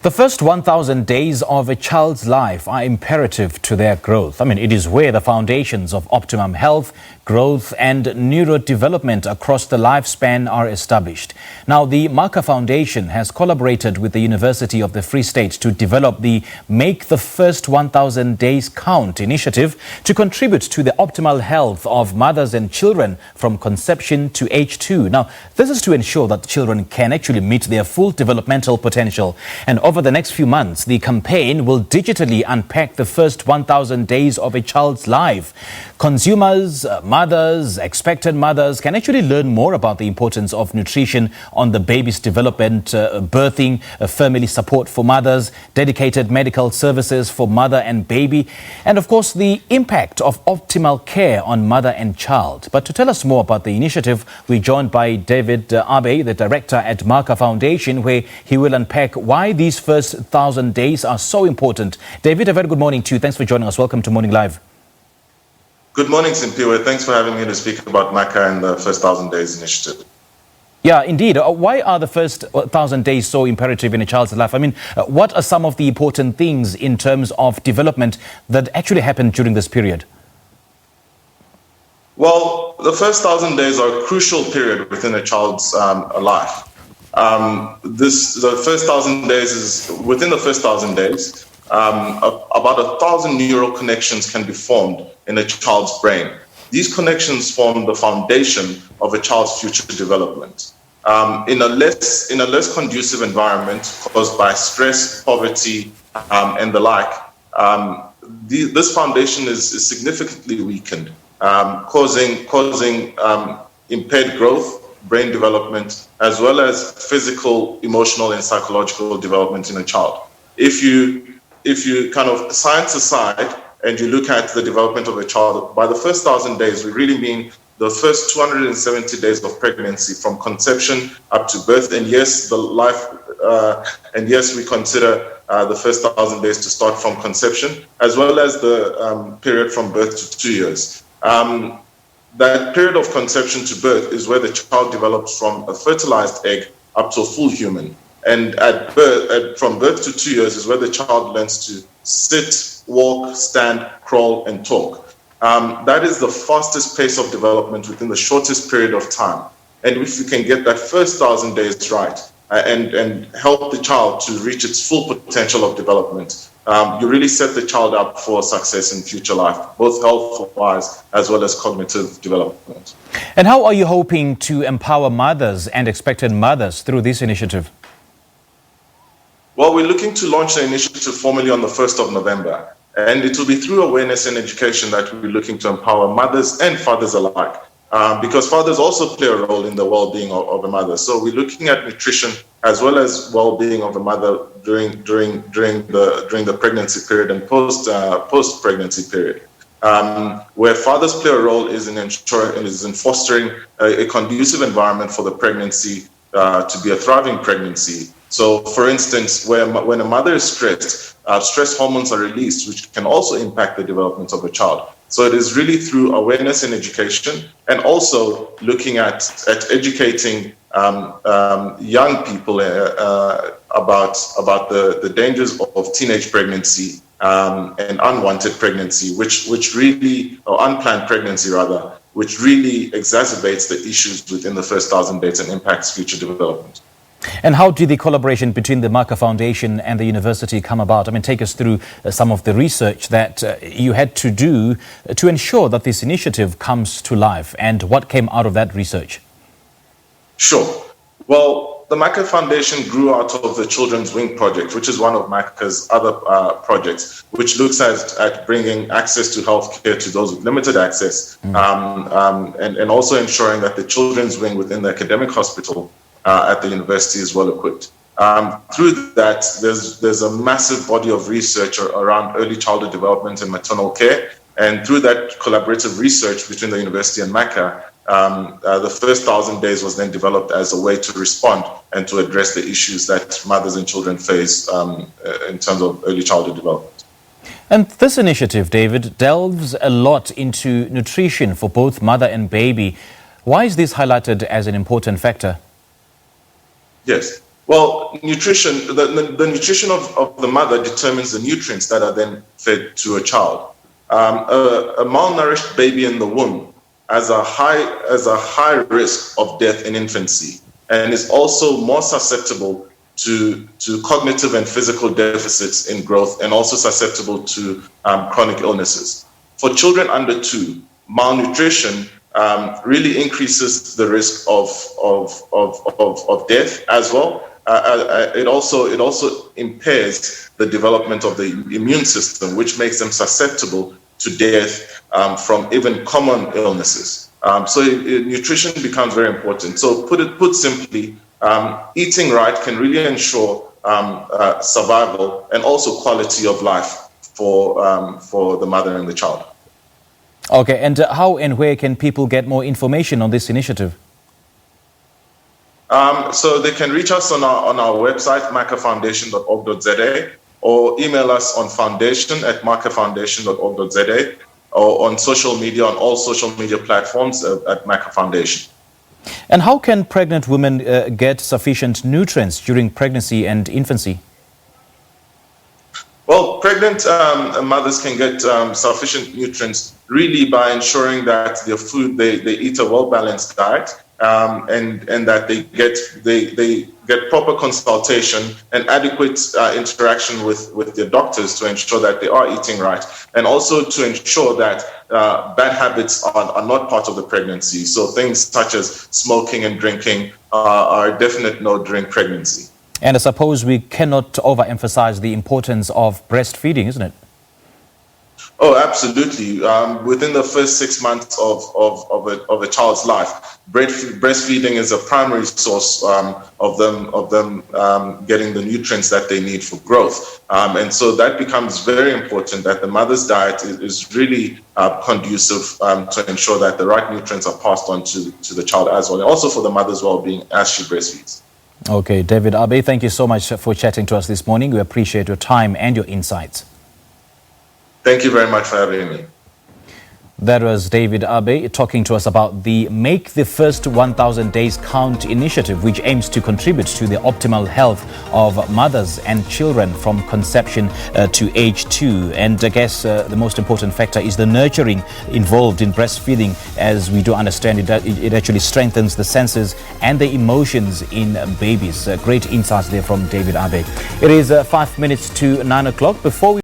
The first 1,000 days of a child's life are imperative to their growth. It is where the foundations of optimum health, growth and neurodevelopment across the lifespan are established. Now, the Macah Foundation has collaborated with the University of the Free State to develop the Make the First 1,000 Days Count initiative to contribute to the optimal health of mothers and children from conception to age 2. Now, this is to ensure that children can actually meet their full developmental potential. And over the next few months, the campaign will digitally unpack the first 1,000 days of a child's life. Consumers, mothers, expectant mothers can actually learn more about the importance of nutrition on the baby's development, birthing, family support for mothers, dedicated medical services for mother and baby, and of course the impact of optimal care on mother and child. But to tell us more about the initiative, we're joined by David Abbey, the director at Macah Foundation, where he will unpack why these first 1,000 days are so important. David, a very good morning to you. Thanks for joining us. Welcome to Morning Live. Good morning, Simpiwe. Thanks for having me to speak about Macah and the First 1,000 Days initiative. Yeah, indeed. Why are the first 1,000 days so imperative in a child's life? What are some of the important things in terms of development that actually happen during this period? Well, the first 1,000 days are a crucial period within a child's life. The first 1,000 days is within the first 1,000 days. About 1,000 neural connections can be formed in a child's brain. These connections form the foundation of a child's future development. In a less conducive environment caused by stress, poverty, and the like, this foundation is significantly weakened, causing impaired growth, brain development, as well as physical, emotional, and psychological development in a child. If you kind of science aside and you look at the development of a child, by the first 1,000 days, we really mean the first 270 days of pregnancy from conception up to birth. And yes, we consider the first 1,000 days to start from conception, as well as the period from birth to 2 years. That period of conception to birth is where the child develops from a fertilized egg up to a full human. And from birth to 2 years is where the child learns to sit, walk, stand, crawl, and talk. That is the fastest pace of development within the shortest period of time. And if you can get that first 1,000 days right and help the child to reach its full potential of development, you really set the child up for success in future life, both health-wise as well as cognitive development. And how are you hoping to empower mothers and expectant mothers through this initiative? Well, we're looking to launch the initiative formally on the 1st of November, and it will be through awareness and education that we're looking to empower mothers and fathers alike, because fathers also play a role in the well-being of a mother. So we're looking at nutrition as well as well-being of a mother during the pregnancy period and post-pregnancy period. Where fathers play a role is in fostering a conducive environment for the pregnancy to be a thriving pregnancy. So, for instance, when a mother is stressed, stress hormones are released, which can also impact the development of a child. So it is really through awareness and education, and also looking at educating young people about the dangers of teenage pregnancy and unwanted pregnancy, or unplanned pregnancy rather, which really exacerbates the issues within the first 1,000 days and impacts future development. And how did the collaboration between the Macah Foundation and the university come about? Take us through some of the research that you had to do to ensure that this initiative comes to life, and what came out of that research? Sure. Well, the Macah Foundation grew out of the Children's Wing Project, which is one of Macah's other projects, which looks at bringing access to healthcare to those with limited access, and also ensuring that the Children's Wing within the academic hospital at the university is well equipped. Through that, there's a massive body of research around early childhood development and maternal care. And through that collaborative research between the university and Macah, the first 1,000 days was then developed as a way to respond and to address the issues that mothers and children face in terms of early childhood development. And this initiative, David, delves a lot into nutrition for both mother and baby. Why is this highlighted as an important factor? Yes. Well, nutrition, the nutrition of the mother determines the nutrients that are then fed to a child. A malnourished baby in the womb has a high risk of death in infancy and is also more susceptible to cognitive and physical deficits in growth, and also susceptible to chronic illnesses. For children under 2, malnutrition really increases the risk of death as well. It also impairs the development of the immune system, which makes them susceptible to death from even common illnesses. So nutrition becomes very important. So put simply, eating right can really ensure survival and also quality of life for the mother and the child. Okay, and how and where can people get more information on this initiative? So they can reach us on our website, macahfoundation.org.za, or email us on foundation@macahfoundation.org.za, or on social media, on all social media platforms at Macah Foundation. And how can pregnant women get sufficient nutrients during pregnancy and infancy? Well, pregnant mothers can get sufficient nutrients really by ensuring that their food, they eat a well-balanced diet, and that they get proper consultation and adequate interaction with their doctors to ensure that they are eating right, and also to ensure that bad habits are not part of the pregnancy. So things such as smoking and drinking are a definite no during pregnancy. And I suppose we cannot overemphasize the importance of breastfeeding, isn't it? Oh, absolutely. Within the first 6 months of a child's life, breastfeeding is a primary source of them getting the nutrients that they need for growth. And so that becomes very important, that the mother's diet is really conducive to ensure that the right nutrients are passed on to the child as well, and also for the mother's well-being as she breastfeeds. Okay, David Abbey, thank you so much for chatting to us this morning. We appreciate your time and your insights. Thank you very much for having me. That was David Abbey talking to us about the Make the First 1,000 Days Count initiative, which aims to contribute to the optimal health of mothers and children from conception to age 2. And I guess the most important factor is the nurturing involved in breastfeeding. As we do understand it, it actually strengthens the senses and the emotions in babies. Great insights there from David Abbey. It is 5 minutes to 9 o'clock. Before we